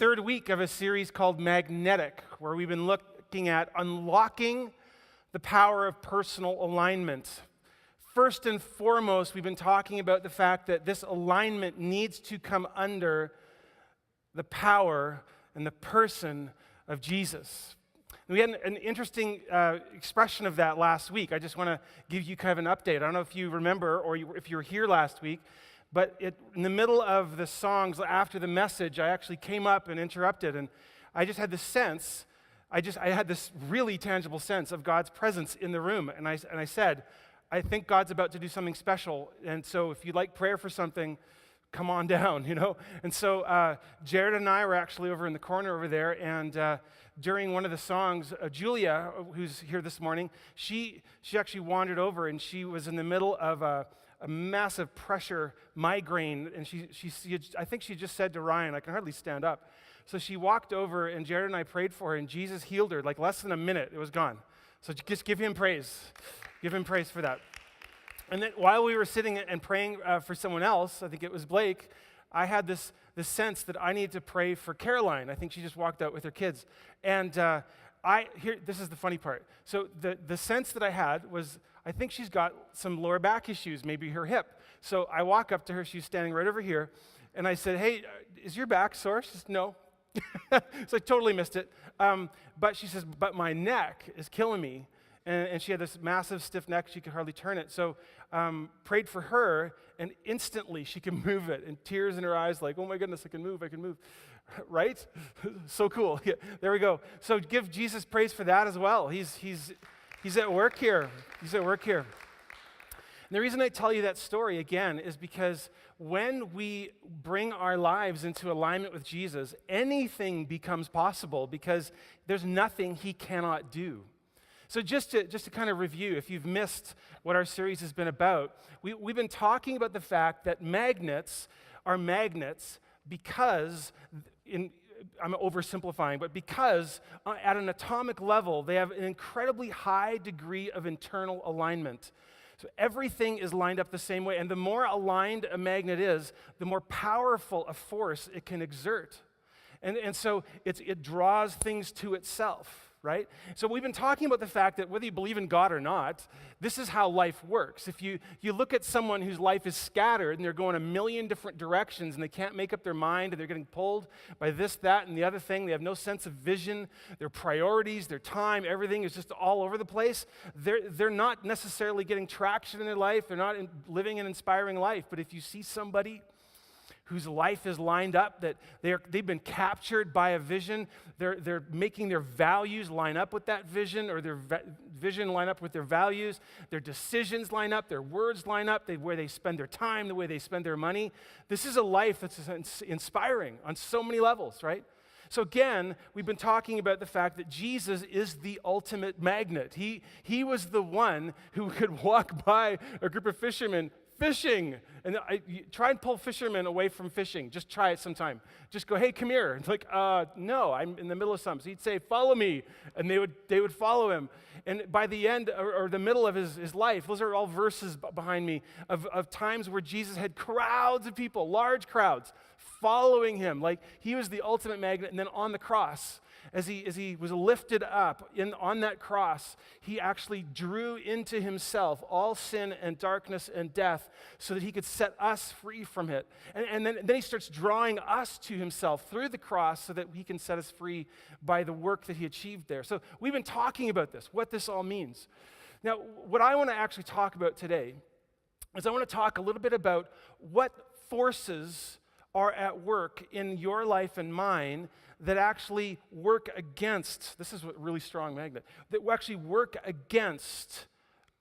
third week of a series called Magnetic, where we've been looking at unlocking the power of personal alignment. First and foremost, we've been talking about the fact that this alignment needs to come under the power and the person of Jesus. And we had an interesting expression of that last week. I just want to give you kind of an update. I don't know if you remember or if you were here last week, but in the middle of the songs after the message, I actually came up and interrupted, and I just had this sense, I had this really tangible sense of God's presence in the room, and I said, I think God's about to do something special, and so if you'd like prayer for something, come on down, you know? And so Jared and I were actually over in the corner over there, and during one of the songs, Julia, who's here this morning, she actually wandered over, and she was in the middle of a massive pressure migraine, and I think she just said to Ryan, I can hardly stand up. So she walked over, and Jared and I prayed for her, and Jesus healed her. Like less than a minute, it was gone. So just give him praise. Give him praise for that. And then while we were sitting and praying for someone else, I think it was Blake, I had this sense that I needed to pray for Caroline. I think she just walked out with her kids. And this is the funny part. So the sense that I had was, I think she's got some lower back issues, maybe her hip. So I walk up to her, she's standing right over here, and I said, hey, is your back sore? She says, no. So I totally missed it. But she says, but my neck is killing me. And she had this massive stiff neck, she could hardly turn it. So prayed for her, and instantly she could move it, and tears in her eyes like, oh my goodness, I can move. Right? So cool. Yeah, there we go. So give Jesus praise for that as well. He's at work here. He's at work here. And the reason I tell you that story again is because when we bring our lives into alignment with Jesus, anything becomes possible because there's nothing he cannot do. So just to kind of review, if you've missed what our series has been about, we've been talking about the fact that magnets are magnets because, I'm oversimplifying, but because at an atomic level, they have an incredibly high degree of internal alignment. So everything is lined up the same way, and the more aligned a magnet is, the more powerful a force it can exert. And so it draws things to itself. Right? So we've been talking about the fact that whether you believe in God or not, this is how life works. If you look at someone whose life is scattered and they're going a million different directions and they can't make up their mind and they're getting pulled by this, that, and the other thing, they have no sense of vision, their priorities, their time, everything is just all over the place, they're not necessarily getting traction in their life, they're not living an inspiring life. But if you see somebody whose life is lined up, that they've been captured by a vision, they're making their values line up with that vision, or their vision line up with their values, their decisions line up, their words line up, where they spend their time, the way they spend their money. This is a life that's inspiring on so many levels, right? So again, we've been talking about the fact that Jesus is the ultimate magnet. He was the one who could walk by a group of fishermen fishing. And try and pull fishermen away from fishing. Just try it sometime. Just go, hey, come here. It's like, no, I'm in the middle of something. So he'd say, follow me. And they would follow him. And by the end or the middle of his life, those are all verses behind me of times where Jesus had crowds of people, large crowds, following him. Like he was the ultimate magnet. And then on the cross, as he was lifted up on that cross, he actually drew into himself all sin and darkness and death so that he could set us free from it. And then he starts drawing us to himself through the cross so that he can set us free by the work that he achieved there. So we've been talking about this, what this all means. Now, what I want to actually talk about today is I want to talk a little bit about what forces are at work in your life and mine that actually work against, this is what really strong magnet, that will actually work against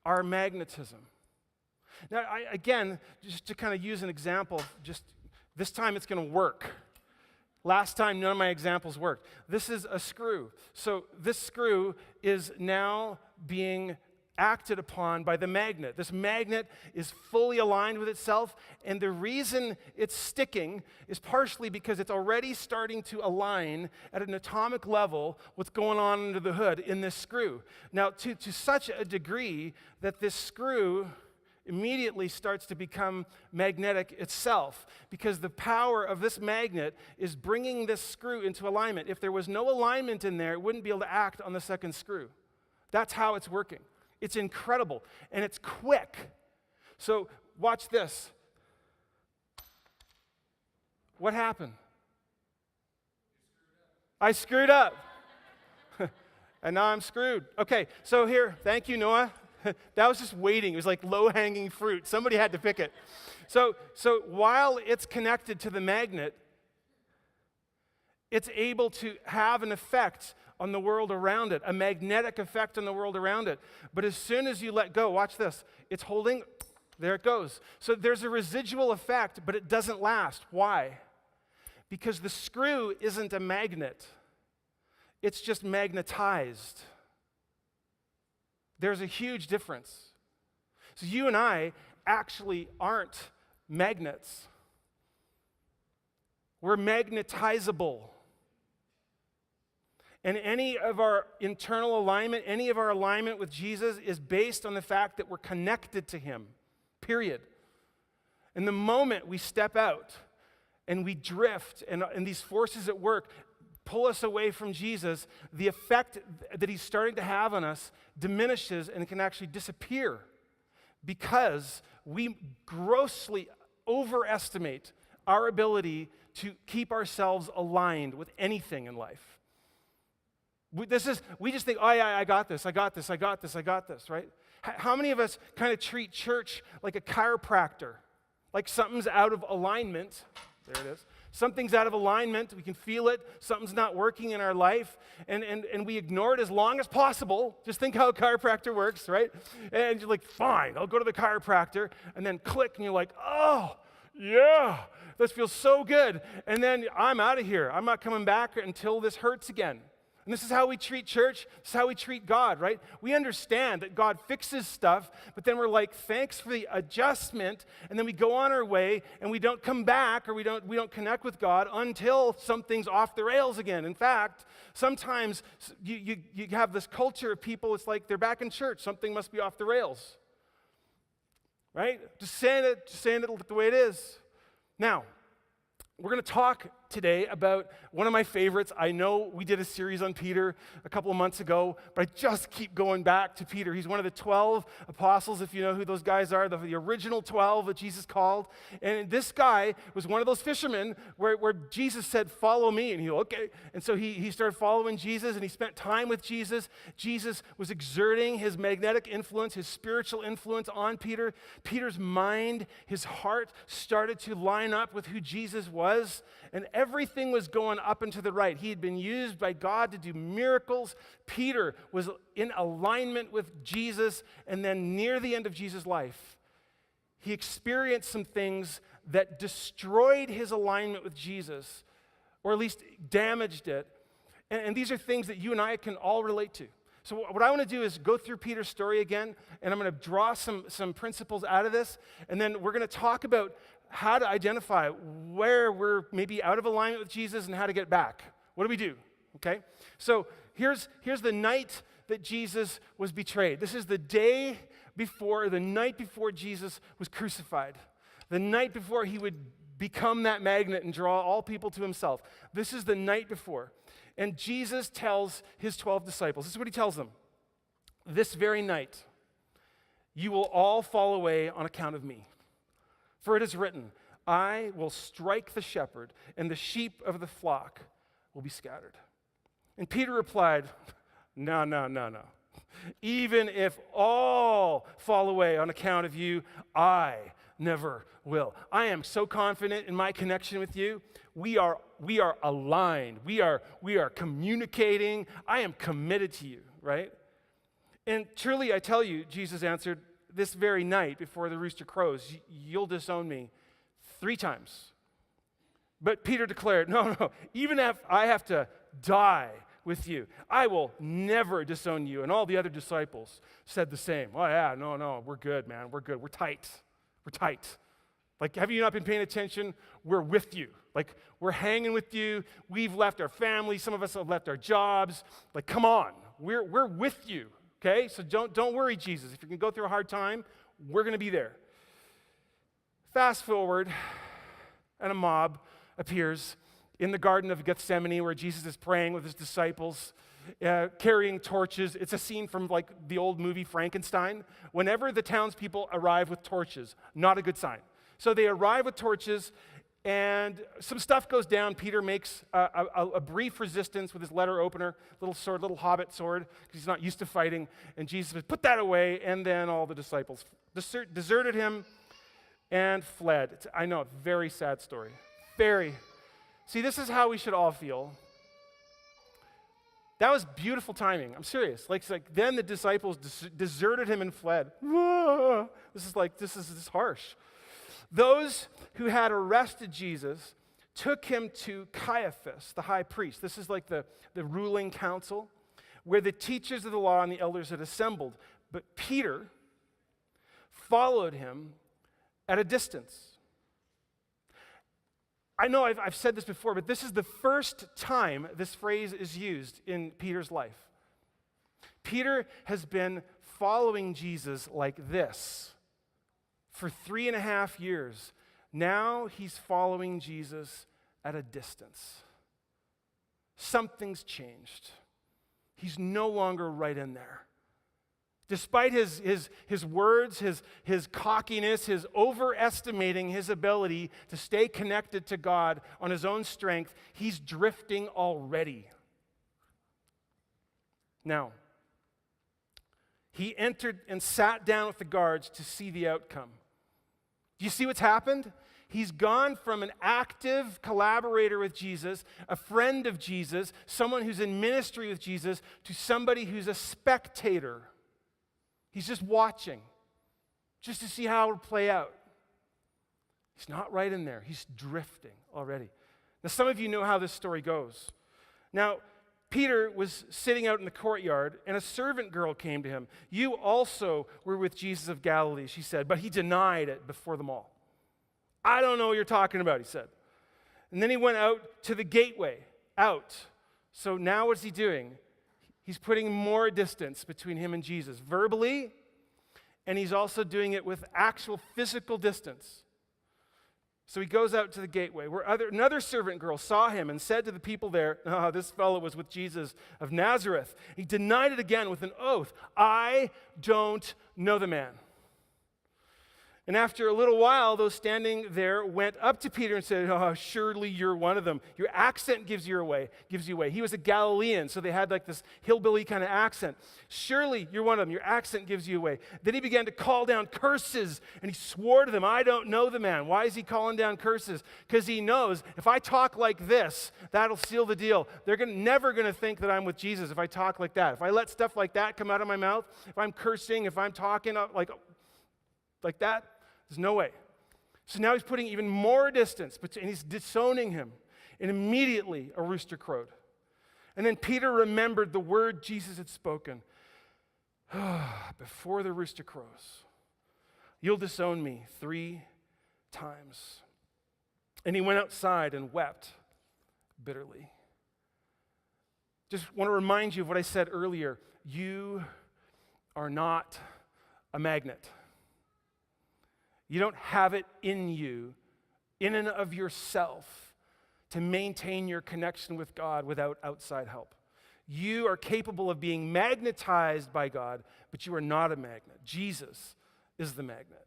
our magnetism. Now, again, just to kind of use an example, just this time it's going to work. Last time, none of my examples worked. This is a screw. So this screw is now being acted upon by the magnet. This magnet is fully aligned with itself, and the reason it's sticking is partially because it's already starting to align at an atomic level what's going on under the hood in this screw. Now, to such a degree that this screw immediately starts to become magnetic itself, because the power of this magnet is bringing this screw into alignment. If there was no alignment in there, it wouldn't be able to act on the second screw. That's how it's working. It's incredible, and it's quick. So watch this. What happened? I screwed up. And now I'm screwed. Okay, so here, thank you, Noah. That was just waiting. It was like low-hanging fruit. Somebody had to pick it. So while it's connected to the magnet, it's able to have an effect on the world around it, a magnetic effect on the world around it. But as soon as you let go, watch this. It's holding, there it goes. So there's a residual effect, but it doesn't last. Why? Because the screw isn't a magnet. It's just magnetized. There's a huge difference. So you and I actually aren't magnets. We're magnetizable. And any of our internal alignment, any of our alignment with Jesus is based on the fact that we're connected to him, period. And the moment we step out and we drift and these forces at work pull us away from Jesus, the effect that he's starting to have on us diminishes and can actually disappear, because we grossly overestimate our ability to keep ourselves aligned with anything in life. We just think, oh yeah, I got this, right? How many of us kind of treat church like a chiropractor? Like something's out of alignment. There it is. Something's out of alignment. We can feel it. Something's not working in our life. And we ignore it as long as possible. Just think how a chiropractor works, right? And you're like, fine, I'll go to the chiropractor. And then click, and you're like, oh, yeah, this feels so good. And then I'm out of here. I'm not coming back until this hurts again. And this is how we treat church. This is how we treat God, right? We understand that God fixes stuff, but then we're like, thanks for the adjustment, and then we go on our way, and we don't come back, or we don't connect with God until something's off the rails again. In fact, sometimes you have this culture of people, it's like they're back in church. Something must be off the rails, right? Just saying it the way it is. Now, we're going to talk today about one of my favorites. I know we did a series on Peter a couple of months ago, but I just keep going back to Peter. He's one of the 12 apostles, if you know who those guys are, the original 12 that Jesus called. And this guy was one of those fishermen where Jesus said, follow me. And he, okay. And so he started following Jesus, and he spent time with Jesus. Jesus was exerting his magnetic influence, his spiritual influence on Peter. Peter's mind, his heart started to line up with who Jesus was. And everything was going up and to the right. He had been used by God to do miracles. Peter was in alignment with Jesus, and then near the end of Jesus' life, he experienced some things that destroyed his alignment with Jesus, or at least damaged it. And these are things that you and I can all relate to. So what I want to do is go through Peter's story again, and I'm going to draw some principles out of this, and then we're going to talk about how to identify where we're maybe out of alignment with Jesus and how to get back. What do we do? Okay? So here's the night that Jesus was betrayed. This is the night before Jesus was crucified. The night before he would become that magnet and draw all people to himself. This is the night before. And Jesus tells his 12 disciples, this is what he tells them. This very night, you will all fall away on account of me. For it is written, I will strike the shepherd, and the sheep of the flock will be scattered. And Peter replied, no. Even if all fall away on account of you, I never will. I am so confident in my connection with you. We are aligned. We are communicating. I am committed to you, right? And truly, I tell you, Jesus answered, this very night before the rooster crows, you'll disown me 3 times. But Peter declared, no, even if I have to die with you, I will never disown you. And all the other disciples said the same. Oh yeah, no, we're good, man. We're good. We're tight. Like, have you not been paying attention? We're with you. Like, we're hanging with you. We've left our families. Some of us have left our jobs. Like, come on. We're with you. Okay, so don't worry, Jesus. If you're going to go through a hard time, We're going to be there. Fast forward, and a mob appears in the Garden of Gethsemane where Jesus is praying with his disciples, carrying torches. It's a scene from like the old movie Frankenstein. Whenever the townspeople arrive with torches, not a good sign. So they arrive with torches, and some stuff goes down. Peter makes a brief resistance with his letter opener, little sword, little hobbit sword, because he's not used to fighting. And Jesus says, put that away. And then all the disciples deserted him and fled. I know, very sad story. Very. See, this is how we should all feel. That was beautiful timing. I'm serious. Like then the disciples deserted him and fled. This is harsh. Those who had arrested Jesus took him to Caiaphas, the high priest. This is like the ruling council where the teachers of the law and the elders had assembled. But Peter followed him at a distance. I know I've said this before, but this is the first time this phrase is used in Peter's life. Peter has been following Jesus like this for 3.5 years. Now he's following Jesus at a distance. Something's changed. He's no longer right in there. Despite his words, his cockiness, his overestimating his ability to stay connected to God on his own strength, he's drifting already. Now, he entered and sat down with the guards to see the outcome. Do you see what's happened? He's gone from an active collaborator with Jesus, a friend of Jesus, someone who's in ministry with Jesus, to somebody who's a spectator. He's just watching, just to see how it will play out. He's not right in there. He's drifting already. Now, some of you know how this story goes. Now, Peter was sitting out in the courtyard, and a servant girl came to him. You also were with Jesus of Galilee, she said, but he denied it before them all. I don't know what you're talking about, he said. And then he went out to the gateway, out. So now what's he doing? He's putting more distance between him and Jesus, verbally, and he's also doing it with actual physical distance. So he goes out to the gateway, where another servant girl saw him and said to the people there, this fellow was with Jesus of Nazareth. He denied it again with an oath. I don't know the man. And after a little while, those standing there went up to Peter and said, surely you're one of them. Your accent gives you away. He was a Galilean, so they had like this hillbilly kind of accent. Surely you're one of them. Your accent gives you away. Then he began to call down curses, and he swore to them, I don't know the man. Why is he calling down curses? Because he knows if I talk like this, that'll seal the deal. They're never going to think that I'm with Jesus if I talk like that. If I let stuff like that come out of my mouth, if I'm cursing, if I'm talking like that, there's no way. So now he's putting even more distance, and he's disowning him. And immediately a rooster crowed. And then Peter remembered the word Jesus had spoken. Before the rooster crows, you'll disown me 3 times. And he went outside and wept bitterly. Just want to remind you of what I said earlier. You are not a magnet. You don't have it in you, in and of yourself, to maintain your connection with God without outside help. You are capable of being magnetized by God, but you are not a magnet. Jesus is the magnet.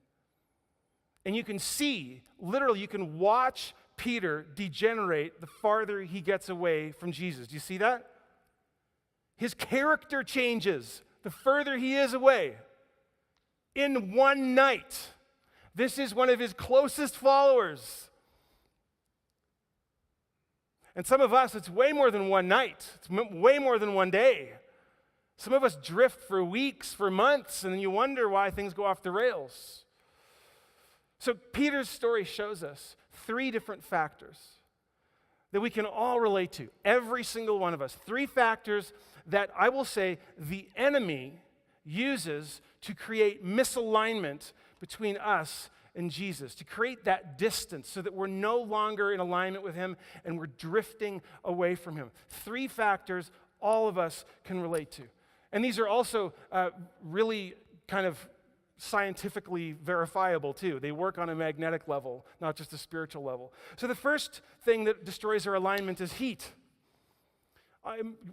And you can see, literally, you can watch Peter degenerate the farther he gets away from Jesus. Do you see that? His character changes the further he is away. In one night. This is one of his closest followers. And some of us, it's way more than one night. It's way more than one day. Some of us drift for weeks, for months, and then you wonder why things go off the rails. So Peter's story shows us 3 different factors that we can all relate to, every single one of us. 3 factors that I will say the enemy uses to create misalignment between us and Jesus, to create that distance so that we're no longer in alignment with him and we're drifting away from him. 3 factors all of us can relate to. And these are also really kind of scientifically verifiable too. They work on a magnetic level, not just a spiritual level. So the first thing that destroys our alignment is heat.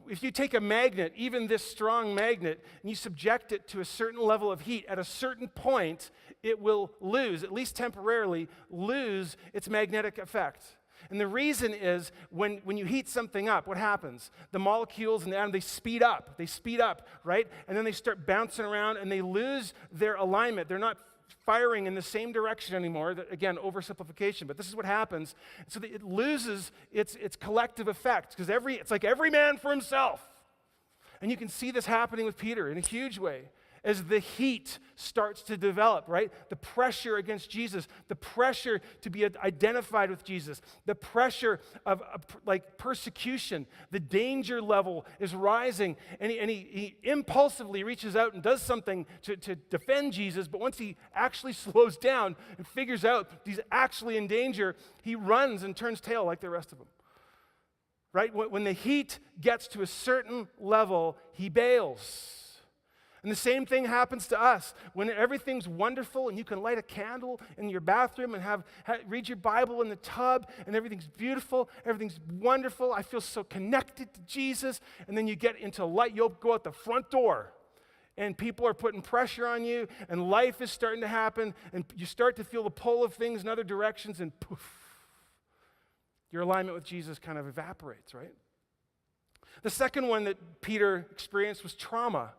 If you take a magnet, even this strong magnet, and you subject it to a certain level of heat, at a certain point, it will lose, at least temporarily, lose its magnetic effect. And the reason is when you heat something up, what happens? The molecules and the atom, they speed up, right? And then they start bouncing around and they lose their alignment. They're not firing in the same direction anymore. Again, oversimplification, but this is what happens. So that it loses its collective effect, because it's like every man for himself. And you can see this happening with Peter in a huge way. As the heat starts to develop, right? The pressure against Jesus, the pressure to be identified with Jesus, the pressure of like persecution, the danger level is rising, and he impulsively reaches out and does something to defend Jesus, but once he actually slows down and figures out he's actually in danger, he runs and turns tail like the rest of them. Right? When the heat gets to a certain level, he bails. And the same thing happens to us. When everything's wonderful and you can light a candle in your bathroom and read your Bible in the tub and everything's beautiful, everything's wonderful, I feel so connected to Jesus, and then you get into light, you'll go out the front door and people are putting pressure on you and life is starting to happen and you start to feel the pull of things in other directions and poof, your alignment with Jesus kind of evaporates, right? The second one that Peter experienced was trauma.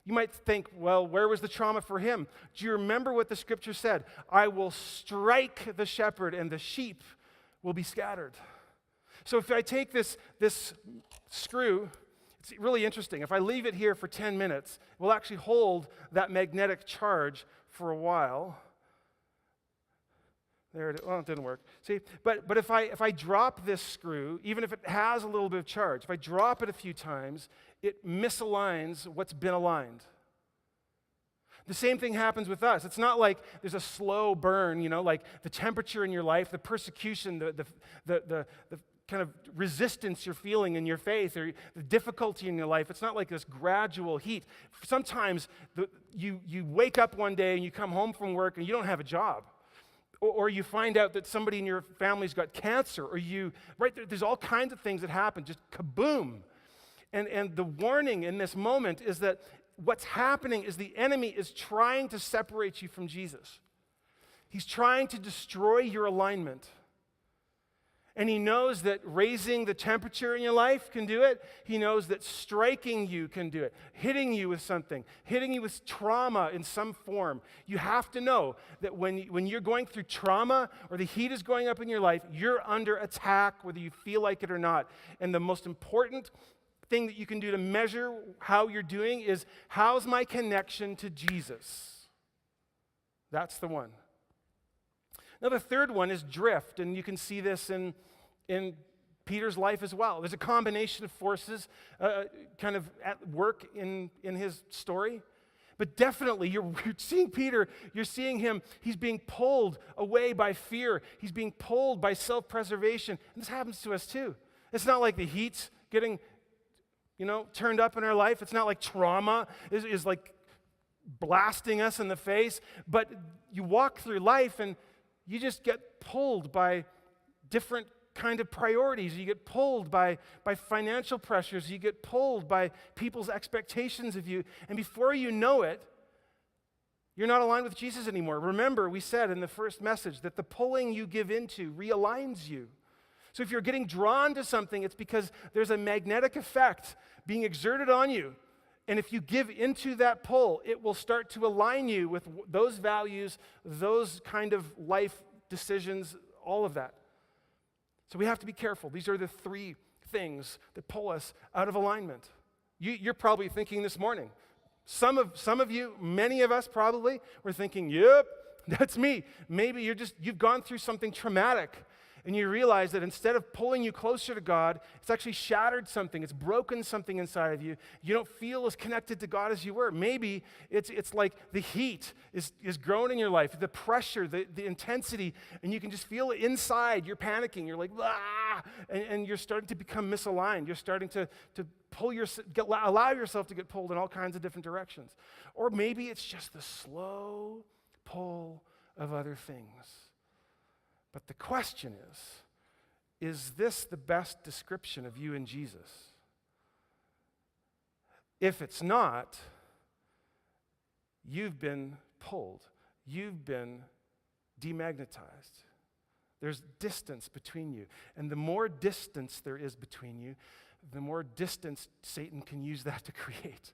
You might think, well, where was the trauma for him? Do you remember what the scripture said? I will strike the shepherd and the sheep will be scattered. So if I take this screw, it's really interesting. If I leave it here for 10 minutes, it will actually hold that magnetic charge for a while. There it is. Well, it didn't work. See, but if I drop this screw, even if it has a little bit of charge, if I drop it a few times, it misaligns what's been aligned. The same thing happens with us. It's not like there's a slow burn, like the temperature in your life, the persecution, the kind of resistance you're feeling in your faith, or the difficulty in your life. It's not like this gradual heat. Sometimes you wake up one day and you come home from work and you don't have a job. Or you find out that somebody in your family's got cancer, or there's all kinds of things that happen, just kaboom. And the warning in this moment is that what's happening is the enemy is trying to separate you from Jesus. He's trying to destroy your alignment. And he knows that raising the temperature in your life can do it. He knows that striking you can do it, hitting you with something, hitting you with trauma in some form. You have to know that when you're going through trauma or the heat is going up in your life, you're under attack, whether you feel like it or not. And the most important thing that you can do to measure how you're doing is, how's my connection to Jesus? That's the one. Now, the third one is drift, and you can see this in Peter's life as well. There's a combination of forces kind of at work in his story. But definitely, you're seeing Peter, you're seeing him, he's being pulled away by fear. He's being pulled by self-preservation. And this happens to us too. It's not like the heat's getting, turned up in our life. It's not like trauma is like blasting us in the face. But you walk through life and you just get pulled by different kind of priorities. You get pulled by financial pressures. You get pulled by people's expectations of you. And before you know it, you're not aligned with Jesus anymore. Remember, we said in the first message that the pulling you give into realigns you. So if you're getting drawn to something, it's because there's a magnetic effect being exerted on you. And if you give into that pull, it will start to align you with those values, those kind of life decisions, all of that. So we have to be careful. These are the three things that pull us out of alignment. You're probably thinking this morning. Some of you, many of us probably, were thinking, yep, that's me. Maybe you've gone through something traumatic and you realize that instead of pulling you closer to God, it's actually shattered something. It's broken something inside of you. You don't feel as connected to God as you were. Maybe it's like the heat is growing in your life, the pressure, the intensity, and you can just feel it inside. You're panicking. You're like, ah, and you're starting to become misaligned. You're starting to allow yourself to get pulled in all kinds of different directions. Or maybe it's just the slow pull of other things. But the question is this the best description of you and Jesus? If it's not, you've been pulled. You've been demagnetized. There's distance between you. And the more distance there is between you, the more distance Satan can use that to create.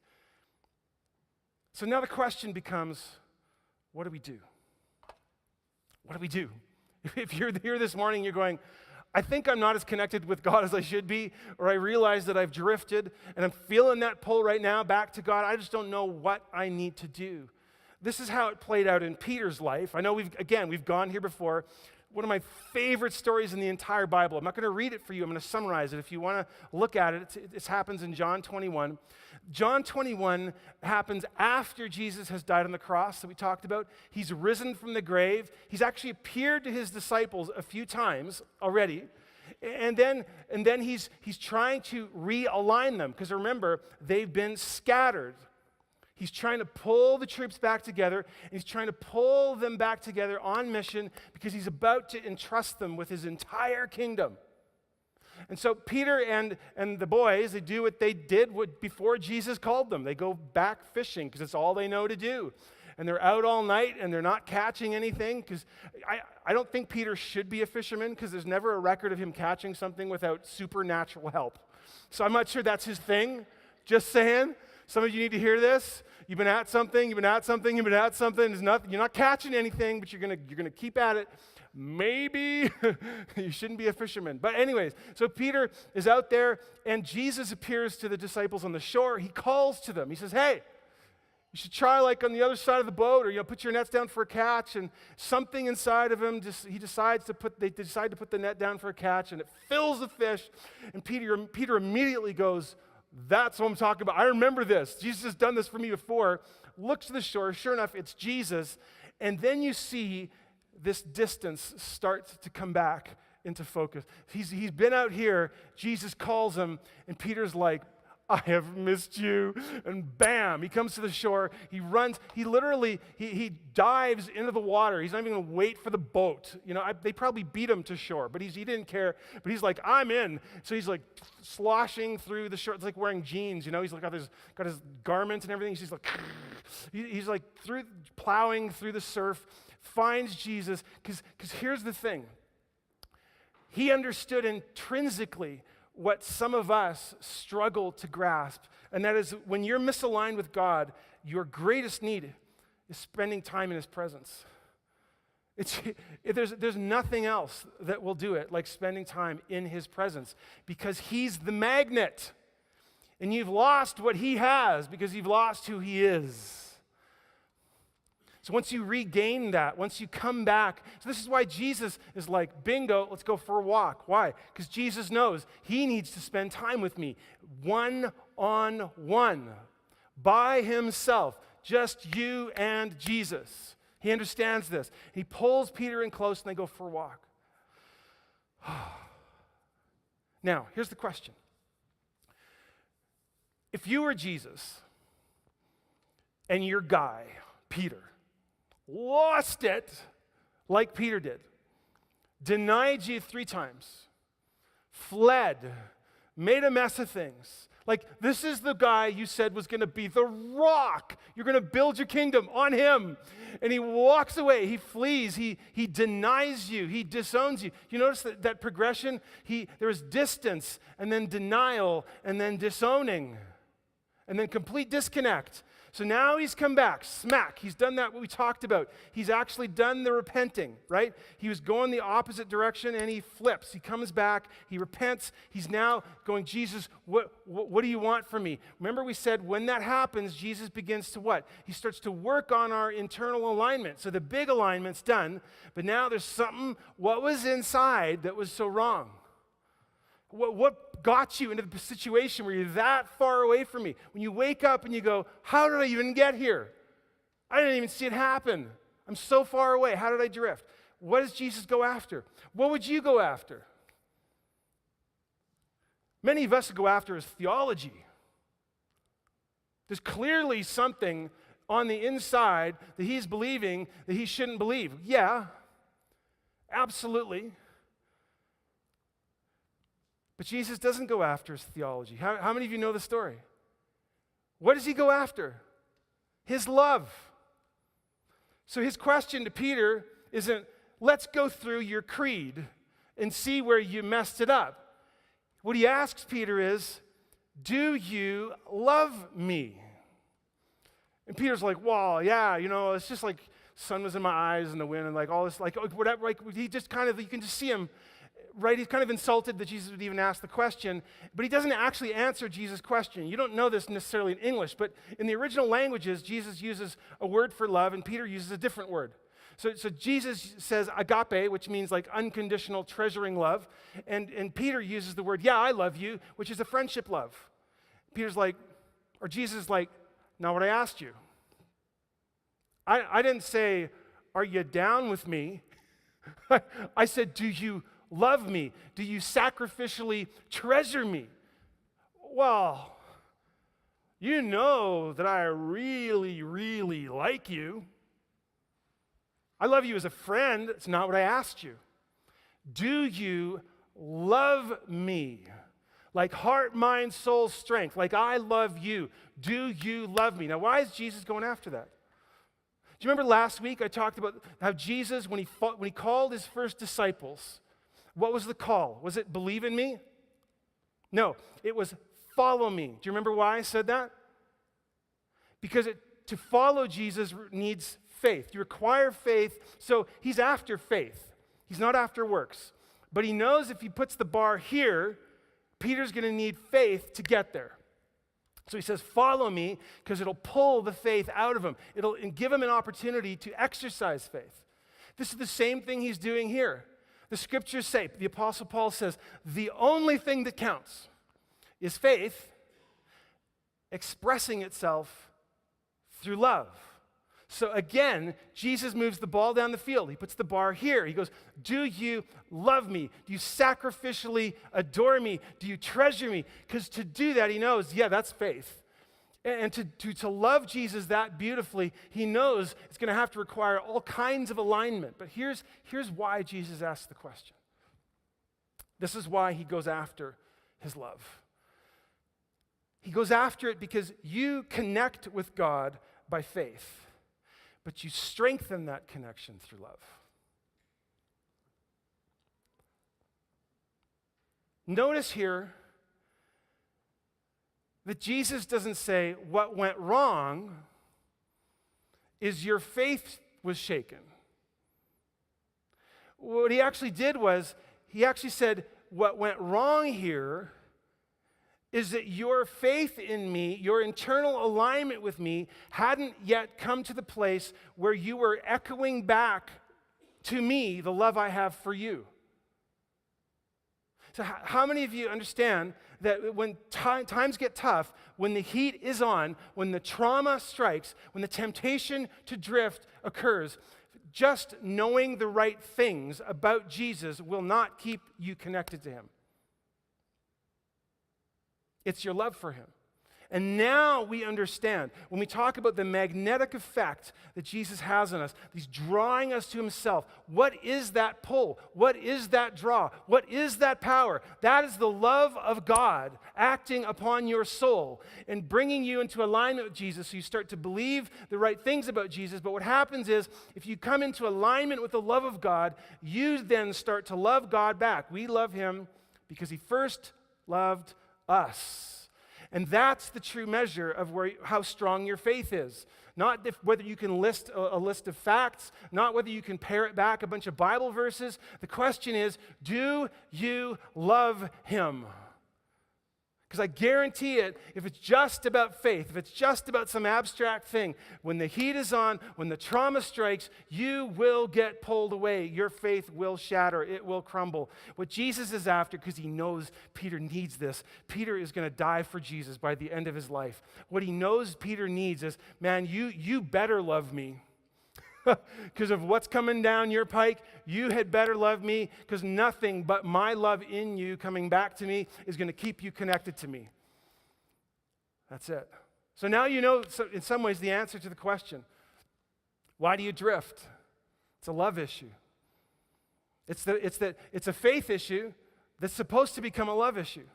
So now the question becomes, what do we do? What do we do? If you're here this morning, you're going, I think I'm not as connected with God as I should be, or I realize that I've drifted, and I'm feeling that pull right now back to God. I just don't know what I need to do. This is how it played out in Peter's life. I know we've gone here before. One of my favorite stories in the entire Bible. I'm not going to read it for you. I'm going to summarize it. If you want to look at it, it happens in John 21. John 21 happens after Jesus has died on the cross that we talked about. He's risen from the grave. He's actually appeared to his disciples a few times already. And then he's trying to realign them, because remember, they've been scattered. He's trying to pull the troops back together, and he's trying to pull them back together on mission because he's about to entrust them with his entire kingdom. And so Peter and the boys, they do what they did before Jesus called them. They go back fishing because it's all they know to do. And they're out all night, and they're not catching anything, because I don't think Peter should be a fisherman, because there's never a record of him catching something without supernatural help. So I'm not sure that's his thing. Just saying. Some of you need to hear this. You've been at something, you've been at something, you've been at something. You're not catching anything, but you're gonna keep at it. Maybe you shouldn't be a fisherman. But anyways, so Peter is out there, and Jesus appears to the disciples on the shore. He calls to them. He says, hey, you should try like on the other side of the boat, or put your nets down for a catch. And something inside of him, they decide to put the net down for a catch, and it fills the fish. And Peter immediately goes, that's what I'm talking about. I remember this. Jesus has done this for me before. Looks to the shore. Sure enough, it's Jesus. And then you see this distance start to come back into focus. He's been out here. Jesus calls him, and Peter's like, I have missed you. And bam, he comes to the shore. He runs. He literally, he dives into the water. He's not even going to wait for the boat. They probably beat him to shore, but he didn't care. But he's like, I'm in. So he's like sloshing through the shore. It's like wearing jeans. He's like got his garment and everything. He's like plowing through the surf, finds Jesus. Because here's the thing. He understood intrinsically what some of us struggle to grasp, and that is when you're misaligned with God, your greatest need is spending time in his presence. There's nothing else that will do it like spending time in his presence, because he's the magnet, and you've lost what he has because you've lost who he is. So once you regain that, once you come back, so this is why Jesus is like, bingo, let's go for a walk. Why? Because Jesus knows he needs to spend time with me, one-on-one, by himself, just you and Jesus. He understands this. He pulls Peter in close, and they go for a walk. Now, here's the question. If you were Jesus, and your guy, Peter, lost it like Peter did, denied you 3 times, fled, made a mess of things. Like, this is the guy you said was going to be the rock. You're going to build your kingdom on him. And he walks away. He flees. He denies you. He disowns you. You notice that progression? There was distance, and then denial, and then disowning, and then complete disconnect. So now he's come back, smack. He's done that, what we talked about. He's actually done the repenting, right? He was going the opposite direction, and he flips. He comes back, he repents. He's now going, Jesus, what do you want from me? Remember we said when that happens, Jesus begins to what? He starts to work on our internal alignment. So the big alignment's done, but now there's something, what was inside that was so wrong? What got you into the situation where you're that far away from me? When you wake up and you go, how did I even get here? I didn't even see it happen. I'm so far away. How did I drift? What does Jesus go after? What would you go after? Many of us go after is theology. There's clearly something on the inside that he's believing that he shouldn't believe. Yeah, absolutely. But Jesus doesn't go after his theology. How many of you know the story? What does he go after? His love. So his question to Peter isn't, let's go through your creed and see where you messed it up. What he asks Peter is, do you love me? And Peter's like, well, yeah, it's just like sun was in my eyes and the wind and like all this, like whatever. Like he just kind of, you can just see him. Right, he's kind of insulted that Jesus would even ask the question, but he doesn't actually answer Jesus' question. You don't know this necessarily in English, but in the original languages, Jesus uses a word for love, and Peter uses a different word. So Jesus says agape, which means like unconditional, treasuring love, and Peter uses the word, yeah, I love you, which is a friendship love. Peter's like, or Jesus is like, not what I asked you. I didn't say, are you down with me? I said, do you love me? Do you sacrificially treasure me? Well, you know that I really, really like you. I love you as a friend. It's not what I asked you. Do you love me? Like heart, mind, soul, strength. Like I love you. Do you love me? Now, why is Jesus going after that? Do you remember last week I talked about how Jesus, when he called his first disciples, what was the call? Was it believe in me? No, it was follow me. Do you remember why I said that? Because to follow Jesus needs faith. You require faith, so he's after faith. He's not after works. But he knows if he puts the bar here, Peter's going to need faith to get there. So he says, follow me, because it'll pull the faith out of him. It'll give him an opportunity to exercise faith. This is the same thing he's doing here. The scriptures say, the Apostle Paul says, the only thing that counts is faith expressing itself through love. So again, Jesus moves the ball down the field. He puts the bar here. He goes, do you love me? Do you sacrificially adore me? Do you treasure me? Because to do that, he knows, yeah, that's faith. And to love Jesus that beautifully, he knows it's going to have to require all kinds of alignment. But here's why Jesus asked the question. This is why he goes after his love. He goes after it because you connect with God by faith, but you strengthen that connection through love. Notice here that Jesus doesn't say what went wrong is your faith was shaken. What he actually did was, he actually said what went wrong here is that your faith in me, your internal alignment with me, hadn't yet come to the place where you were echoing back to me the love I have for you. So how many of you understand that when times get tough, when the heat is on, when the trauma strikes, when the temptation to drift occurs, just knowing the right things about Jesus will not keep you connected to him? It's your love for him. And now we understand, when we talk about the magnetic effect that Jesus has on us, he's drawing us to himself. What is that pull? What is that draw? What is that power? That is the love of God acting upon your soul and bringing you into alignment with Jesus, so you start to believe the right things about Jesus. But what happens is, if you come into alignment with the love of God, you then start to love God back. We love him because he first loved us. And that's the true measure of how strong your faith is. Not whether you can list a list of facts, not whether you can parrot back a bunch of Bible verses. The question is, do you love him? Because I guarantee it, if it's just about faith, if it's just about some abstract thing, when the heat is on, when the trauma strikes, you will get pulled away. Your faith will shatter. It will crumble. What Jesus is after, because he knows Peter needs this, Peter is going to die for Jesus by the end of his life. What he knows Peter needs is, man, you better love me. Because of what's coming down your pike, you had better love me, because nothing but my love in you coming back to me is going to keep you connected to me. That's it. So now you know, in some ways, the answer to the question. Why do you drift? It's a love issue. It's a faith issue that's supposed to become a love issue.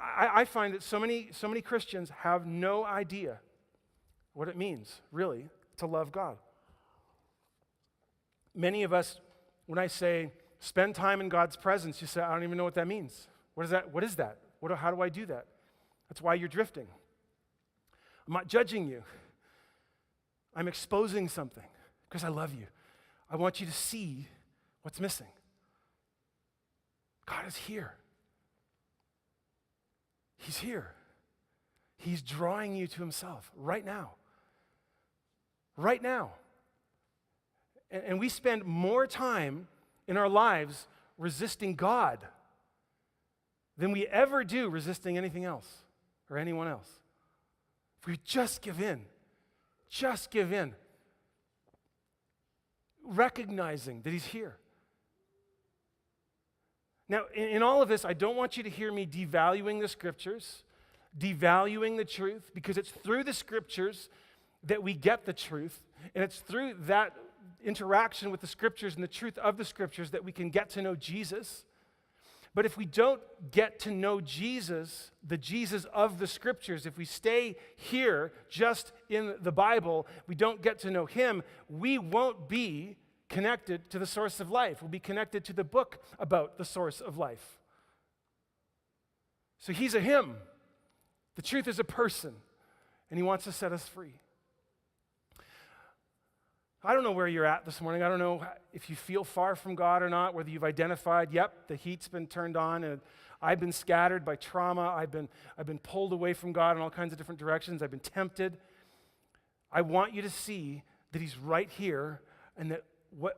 I find that so many Christians have no idea what it means, really, to love God. Many of us, when I say spend time in God's presence, you say, I don't even know what that means. What is that? How do I do that? That's why you're drifting. I'm not judging you. I'm exposing something because I love you. I want you to see what's missing. God is here. He's here. He's drawing you to himself right now. Right now. And we spend more time in our lives resisting God than we ever do resisting anything else or anyone else. If we just give in, recognizing that he's here. Now, in all of this, I don't want you to hear me devaluing the scriptures, devaluing the truth, because it's through the scriptures that we get the truth, and it's through that interaction with the scriptures and the truth of the scriptures that we can get to know Jesus. But if we don't get to know Jesus, the Jesus of the scriptures, if we stay here just in the Bible, we don't get to know him, we won't be connected to the source of life. We'll be connected to the book about the source of life. So he's a him. The truth is a person, and he wants to set us free. I don't know where you're at this morning. I don't know if you feel far from God or not, whether you've identified, yep, the heat's been turned on, and I've been scattered by trauma. I've been pulled away from God in all kinds of different directions. I've been tempted. I want you to see that he's right here, and that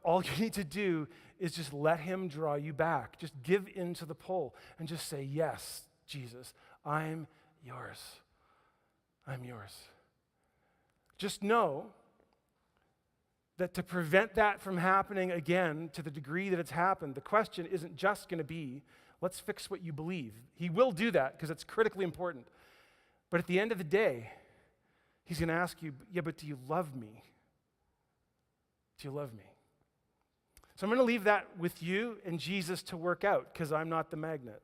all you need to do is just let him draw you back. Just give in to the pull and just say, yes, Jesus, I'm yours. I'm yours. Just know that to prevent that from happening again to the degree that it's happened, the question isn't just going to be, let's fix what you believe. He will do that because it's critically important. But at the end of the day, he's going to ask you, yeah, but do you love me? Do you love me? So I'm going to leave that with you and Jesus to work out because I'm not the magnet.